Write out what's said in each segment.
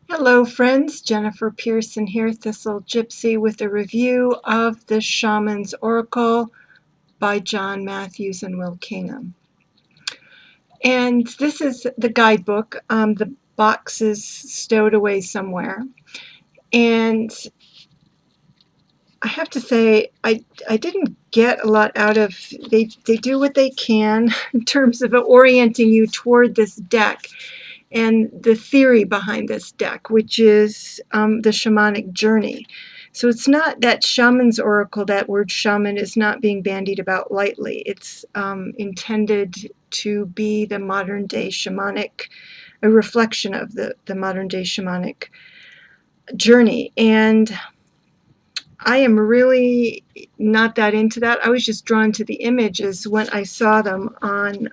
Hello friends, Jennifer Pearson here, Thistle Gypsy, with a review of the Shaman's Oracle by John Matthews and Will Kingham. And this is the guidebook. The box is stowed away somewhere. And I have to say, I didn't get a lot out of, they do what they can in terms of orienting you toward this deck and the theory behind this deck, which is the shamanic journey. So it's not that shaman's oracle, that word shaman is not being bandied about lightly. It's intended to be the modern day shamanic, a reflection of the modern day shamanic journey. And I am really not that into that. I was just drawn to the images when I saw them on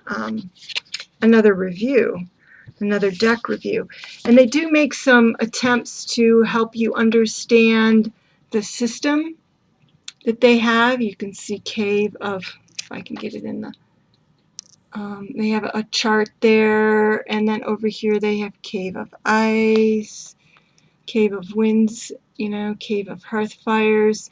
another deck review. And they do make some attempts to help you understand the system that they have. You can see Cave of, if I can get it in the, they have a chart there, and then over here they have Cave of Ice, Cave of Winds, Cave of Hearth Fires.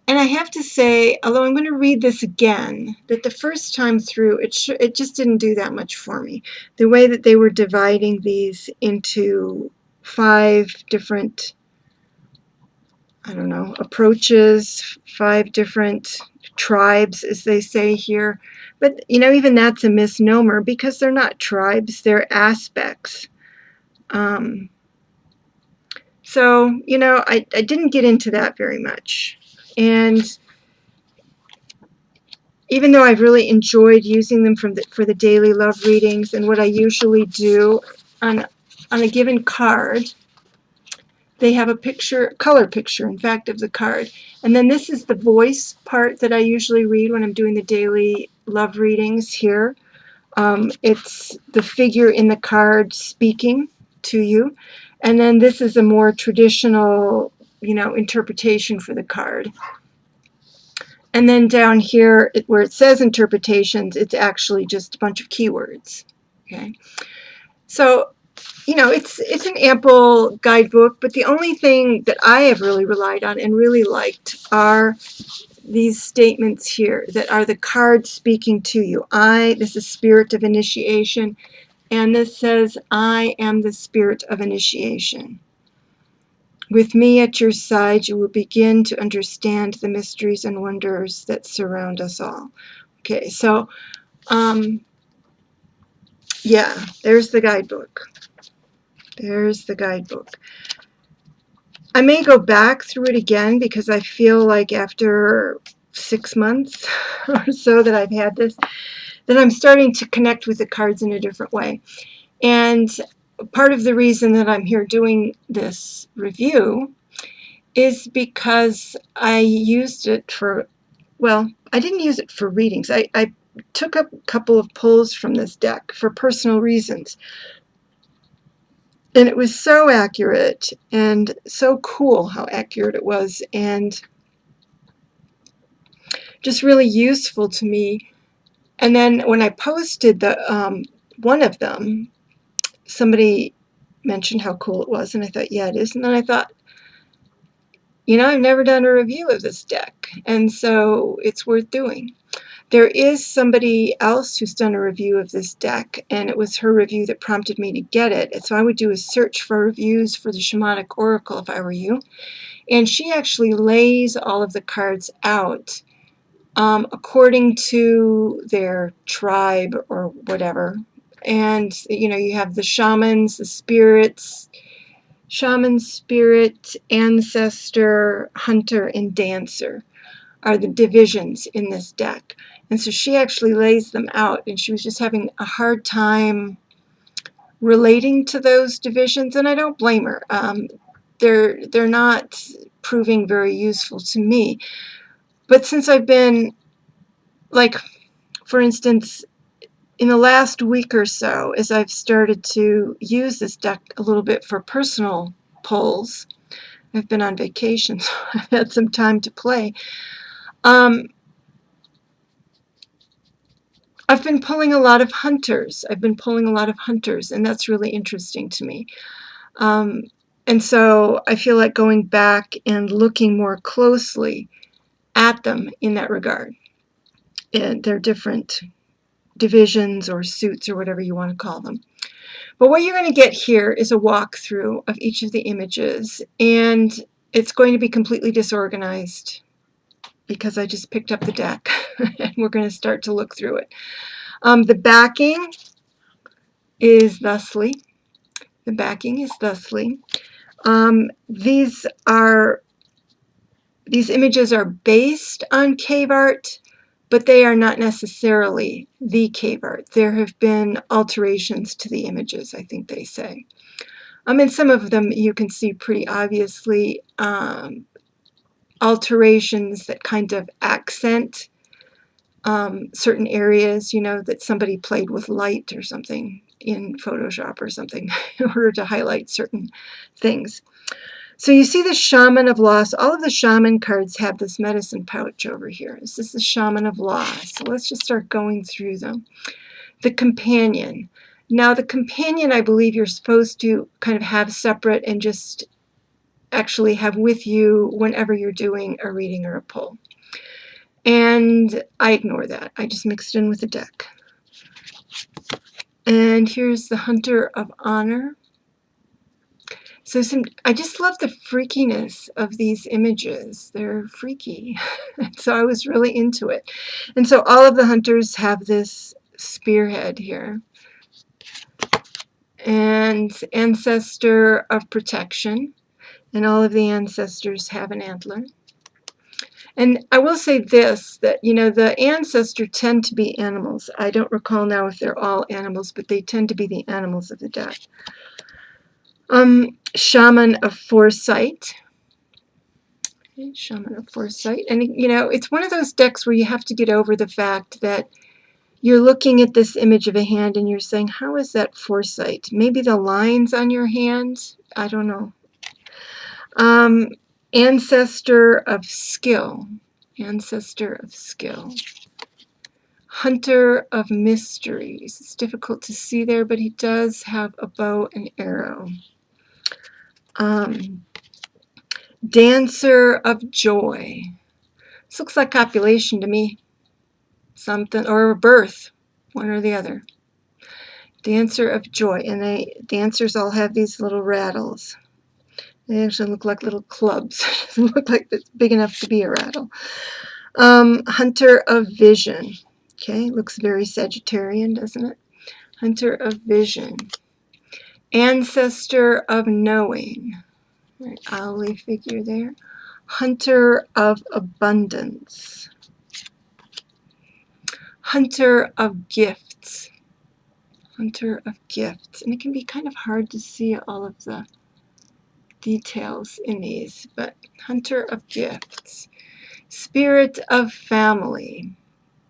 And I have to say, although I'm going to read this again, that the first time through, it just didn't do that much for me. The way that they were dividing these into 5 different, approaches, 5 different tribes, as they say here. But, even that's a misnomer because they're not tribes, they're aspects. So, I didn't get into that very much. And even though I've really enjoyed using them for the daily love readings, and what I usually do on a given card, they have a color picture, in fact, of the card. And then this is the voice part that I usually read when I'm doing the daily love readings here. It's the figure in the card speaking to you. And then this is a more traditional, interpretation for the card. And then down here, where it says interpretations, it's actually just a bunch of keywords. Okay, so it's an ample guidebook, but the only thing that I have really relied on and really liked are these statements here that are the cards speaking to you. This is spirit of initiation, and this says, I am the spirit of initiation. With me at your side, you will begin to understand the mysteries and wonders that surround us all. Okay, so, yeah, there's the guidebook. There's the guidebook. I may go back through it again because I feel like after 6 months or so that I've had this, that I'm starting to connect with the cards in a different way. And part of the reason that I'm here doing this review is because I used it for, well, I didn't use it for readings. I took up a couple of pulls from this deck for personal reasons. And it was so accurate and so cool how accurate it was, and just really useful to me. And then when I posted the one of them, somebody mentioned how cool it was, and I thought, yeah, it is. And then I thought, I've never done a review of this deck, and so it's worth doing. There is somebody else who's done a review of this deck, and it was her review that prompted me to get it. And so I would do a search for reviews for the Shamanic Oracle if I were you. And she actually lays all of the cards out according to their tribe or whatever. And, you have the shamans, the spirits, shaman, spirit, ancestor, hunter, and dancer are the divisions in this deck. And so she actually lays them out, and she was just having a hard time relating to those divisions, and I don't blame her. They're not proving very useful to me. But since I've been, like, for instance, in the last week or so, as I've started to use this deck a little bit for personal pulls, I've been on vacation, so I've had some time to play. I've been pulling a lot of hunters. And that's really interesting to me. And so I feel like going back and looking more closely at them in that regard. And they're different divisions or suits or whatever you want to call them. But what you're going to get here is a walkthrough of each of the images, and it's going to be completely disorganized because I just picked up the deck and we're going to start to look through it. The backing is thusly. The backing is thusly. These images are based on cave art, but they are not necessarily the cave art. There have been alterations to the images, I think they say. And some of them you can see pretty obviously alterations that kind of accent certain areas, you know, that somebody played with light or something in Photoshop or something in order to highlight certain things. So you see the Shaman of Loss. All of the Shaman cards have this medicine pouch over here. This is the Shaman of Loss. So let's just start going through them. The Companion. Now the Companion, I believe you're supposed to kind of have separate and just actually have with you whenever you're doing a reading or a pull. And I ignore that. I just mixed it in with the deck. And here's the Hunter of Honor. So I just love the freakiness of these images. They're freaky. So I was really into it. And so all of the hunters have this spearhead here. And Ancestor of Protection. And all of the ancestors have an antler. And I will say this, that, you know, the ancestors tend to be animals. I don't recall now if they're all animals, but they tend to be the animals of the deck. Shaman of Foresight. Okay, Shaman of Foresight. And, you know, it's one of those decks where you have to get over the fact that you're looking at this image of a hand and you're saying, how is that foresight? Maybe the lines on your hand? I don't know. Ancestor of Skill. Ancestor of Skill. Hunter of Mysteries. It's difficult to see there, but he does have a bow and arrow. Dancer of Joy. This looks like copulation to me. Something, or a birth, one or the other. Dancer of Joy. And dancers all have these little rattles. They actually look like little clubs. It doesn't look like it's big enough to be a rattle. Hunter of Vision. Okay, looks very Sagittarian, doesn't it? Hunter of Vision. Ancestor of Knowing. Right, owly figure there. Hunter of Abundance. Hunter of Gifts. Hunter of Gifts. And it can be kind of hard to see all of the details in these, but Hunter of Gifts. Spirit of Family.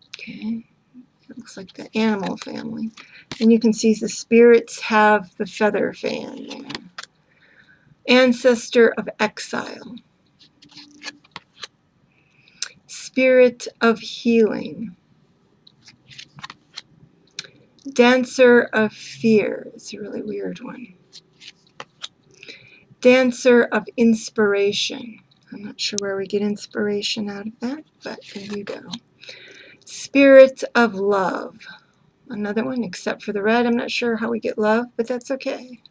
Okay, it looks like the animal family. And you can see the spirits have the feather fan there. Ancestor of Exile. Spirit of Healing. Dancer of Fear. It's a really weird one. Dancer of Inspiration. I'm not sure where we get inspiration out of that, but there you go. Spirit of Love. Another one, except for the red. I'm not sure how we get love, but that's okay.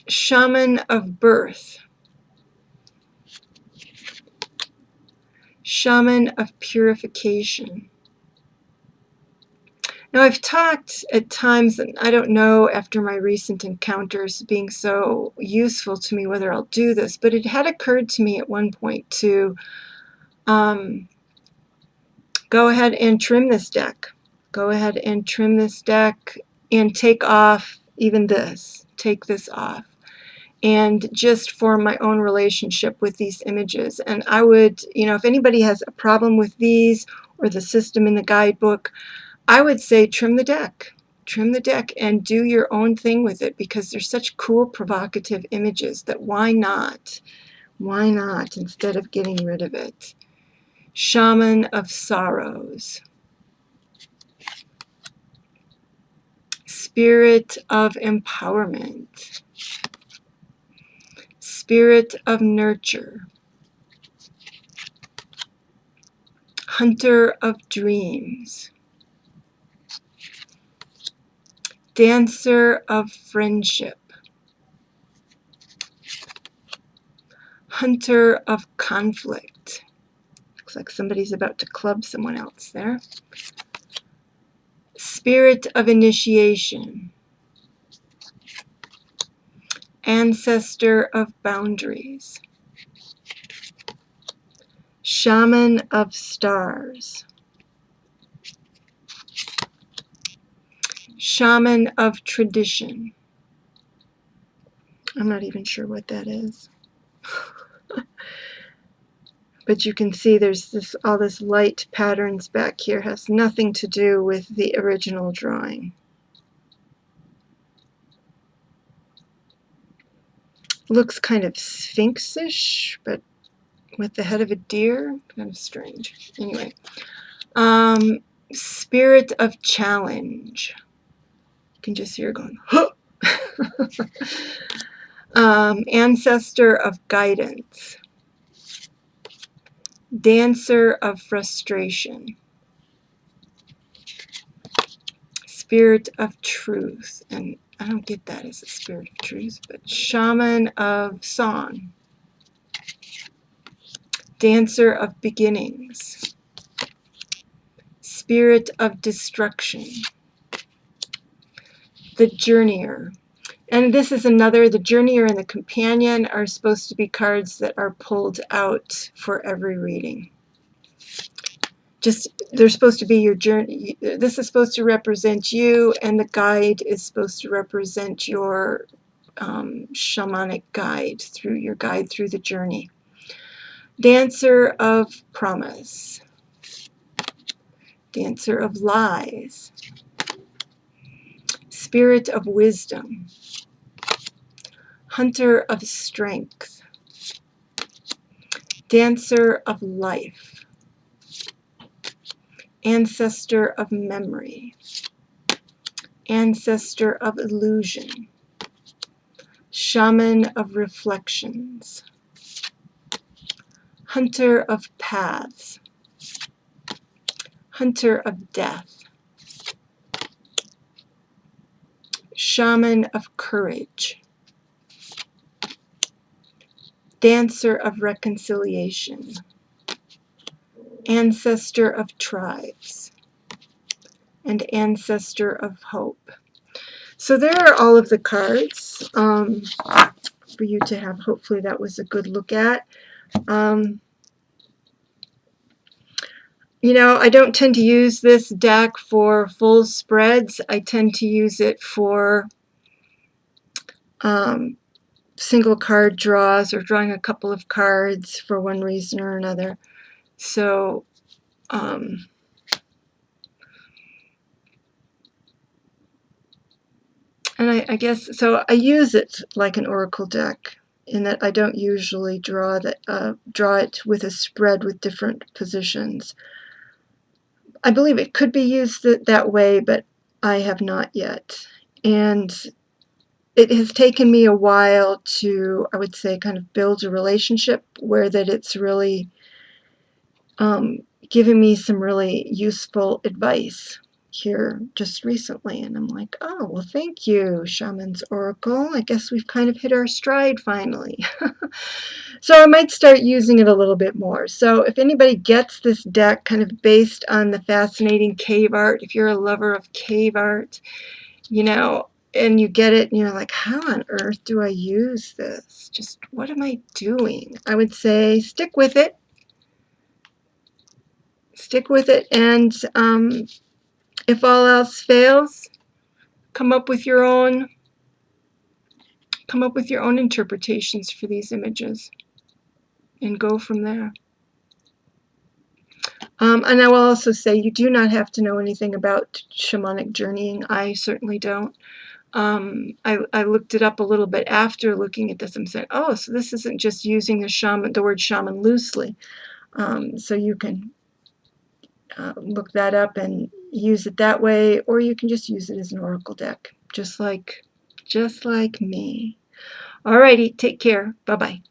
Shaman of Birth. Shaman of Purification. Now, I've talked at times, and I don't know after my recent encounters being so useful to me whether I'll do this, but it had occurred to me at one point to go ahead and trim this deck. Go ahead and trim this deck and take off even this. Take this off. And just form my own relationship with these images. And I would, you know, if anybody has a problem with these or the system in the guidebook, I would say trim the deck. Trim the deck and do your own thing with it, because they're such cool, provocative images that why not? Why not instead of getting rid of it? Shaman of Sorrows. Spirit of empowerment, spirit of nurture, hunter of dreams, dancer of friendship, hunter of conflict. Looks like somebody's about to club someone else there. Spirit of initiation, ancestor of boundaries, shaman of stars, shaman of tradition. I'm not even sure what that is. But you can see there's all this light patterns back here. Has nothing to do with the original drawing. Looks kind of sphinx-ish, but with the head of a deer. Kind of strange. Anyway. Spirit of challenge. You can just hear it going, huh! Ancestor of guidance. Dancer of frustration. Spirit of truth. And I don't get that as a spirit of truth, but shaman of song. Dancer of beginnings. Spirit of destruction. The journeyer. And this is another, the journeyer and the companion are supposed to be cards that are pulled out for every reading. Just, they're supposed to be your journey. This is supposed to represent you, and the guide is supposed to represent your shamanic guide, through the journey. Dancer of promise. Dancer of lies. Spirit of wisdom. Hunter of strength. Dancer of life. Ancestor of memory. Ancestor of illusion. Shaman of reflections. Hunter of paths. Hunter of death. Shaman of courage. Dancer of reconciliation. Ancestor of tribes. And ancestor of hope. So there are all of the cards for you to have. Hopefully that was a good look at. You know, I don't tend to use this deck for full spreads. I tend to use it for single card draws or drawing a couple of cards for one reason or another. So, and I guess, so I use it like an oracle deck in that I don't usually draw it with a spread with different positions. I believe it could be used that way, but I have not yet. And it has taken me a while to, I would say, kind of build a relationship where that it's really giving me some really useful advice here just recently. And I'm like, oh, well, thank you, Shaman's Oracle. I guess we've kind of hit our stride finally. So I might start using it a little bit more. So if anybody gets this deck kind of based on the fascinating cave art, if you're a lover of cave art, you know, and you get it and you're like, how on earth do I use this? Just what am I doing? I would say stick with it. Stick with it, and if all else fails, come up with your own interpretations for these images and go from there. And I will also say you do not have to know anything about shamanic journeying. I certainly don't. I looked it up a little bit after looking at this and said, oh, so this isn't just using the word shaman loosely. So you can look that up and use it that way, or you can just use it as an oracle deck. just like me. Alrighty, take care. Bye-bye.